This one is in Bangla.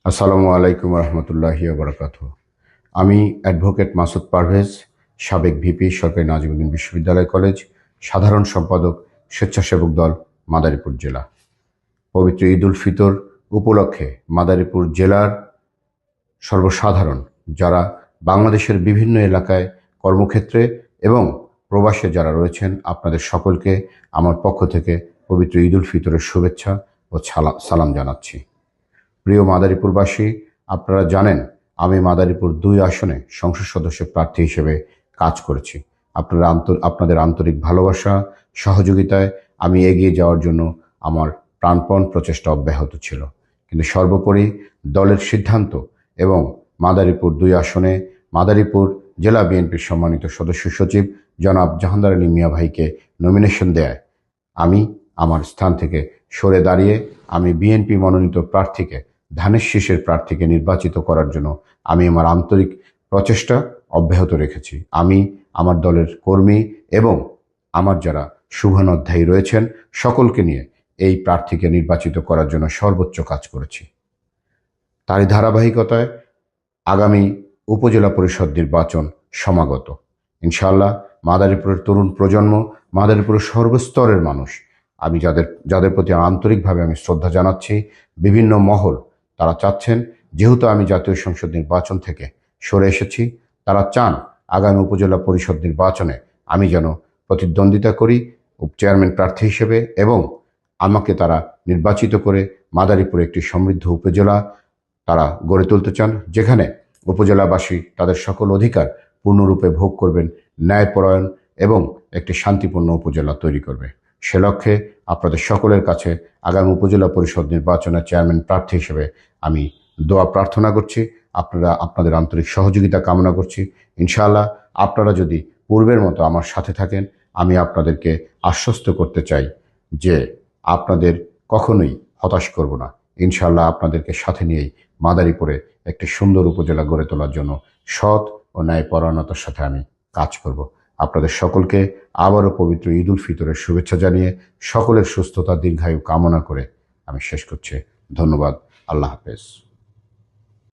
আসসালামু আলাইকুম রহমতুল্লাহি বারাকাতুহু। আমি অ্যাডভোকেট মাসুদ পারভেজ, সাবেক ভিপি, সরকারি নাজিমুদ্দিন বিশ্ববিদ্যালয় কলেজ, সাধারণ সম্পাদক, স্বেচ্ছাসেবক দল, মাদারীপুর জেলা। পবিত্র ঈদ উল ফিতর উপলক্ষে মাদারীপুর জেলার সর্বসাধারণ যারা বাংলাদেশের বিভিন্ন এলাকায় কর্মক্ষেত্রে এবং প্রবাসে যারা রয়েছেন, আপনাদের সকলকে আমার পক্ষ থেকে পবিত্র ঈদ উল ফিতরের শুভেচ্ছা ও সালাম জানাচ্ছি। প্রিয় মাদারীপুরবাসী, আপনারা জানেন আমি মাদারীপুর 2 আসনে সংসদ সদস্য প্রার্থী হিসেবে কাজ করেছি। আপনাদের আন্তরিক ভালোবাসা, সহযোগিতায় আমি এগিয়ে যাওয়ার জন্য আমার প্রাণপণ প্রচেষ্টা অব্যাহত ছিল। কিন্তু সর্বোপরি দলের সিদ্ধান্ত এবং মাদারীপুর 2 আসনে মাদারীপুর জেলা বিএনপির সম্মানিত সদস্য সচিব জনাব জাহানদার আলী মিয়া ভাইকে নমিনেশন দেয় আমি আমার স্থান থেকে সরে দাঁড়িয়ে আমি বিএনপি মনোনীত প্রার্থীকে, ধানের শীষের প্রার্থীকে নির্বাচিত করার জন্য আমি আমার আন্তরিক প্রচেষ্টা অব্যাহত রেখেছি। আমি আমার দলের কর্মী এবং আমার যারা শুভানুধ্যায়ী রয়েছেন সকলকে নিয়ে এই প্রার্থীকে নির্বাচিত করার জন্য সর্বোচ্চ কাজ করেছি। তারই ধারাবাহিকতায় আগামী উপজেলা পরিষদ নির্বাচন সমাগত। ইনশাআল্লাহ মাদারীপুরের তরুণ প্রজন্ম, মাদারীপুরের সর্বস্তরের মানুষ, আমি যাদের প্রতি আন্তরিকভাবে আমি শ্রদ্ধা জানাচ্ছি, বিভিন্ন মহল তারা চাচ্ছেন, যেহেতু আমি জাতীয় সংসদ নির্বাচন থেকে সরে এসেছি, তারা চান আগামী উপজেলা পরিষদ নির্বাচনে আমি যেন প্রতিদ্বন্দ্বিতা করি চেয়ারম্যান প্রার্থী হিসেবে এবং আমাকে তারা নির্বাচিত করে মাদারীপুরে একটি সমৃদ্ধ উপজেলা তারা গড়ে তুলতে চান, যেখানে উপজেলাবাসী তাদের সকল অধিকার পূর্ণরূপে ভোগ করবেন, ন্যায়পরায়ণ এবং একটি শান্তিপূর্ণ উপজেলা তৈরি করবে। সে লক্ষ্যে আপনাদের সকলের কাছে আগামী উপজেলা পরিষদ নির্বাচনে চেয়ারম্যান প্রার্থী হিসেবে আমি দোয়া প্রার্থনা করছি। আপনাদের আন্তরিক সহযোগিতা কামনা করছি। ইনশাআল্লাহ আপনারা যদি পূর্বের মতো আমার সাথে থাকেন, আমি আপনাদেরকে আশ্বস্ত করতে চাই যে আপনাদের কখনোই হতাশ করব না। ইনশাআল্লাহ আপনাদেরকে সাথে নিয়েই মাদারীপুরে একটি সুন্দর উপজেলা গড়ে তোলার জন্য সৎ ও ন্যায়পরায়ণতার সাথে আমি কাজ করব। আপনাদের সকলকে আবারও পবিত্র ঈদ উল ফিতরের শুভেচ্ছা জানিয়ে সকলের সুস্থতা দীর্ঘায়ু কামনা করে আমি শেষ করছি। ধন্যবাদ। আল্লাহ হাফেজ।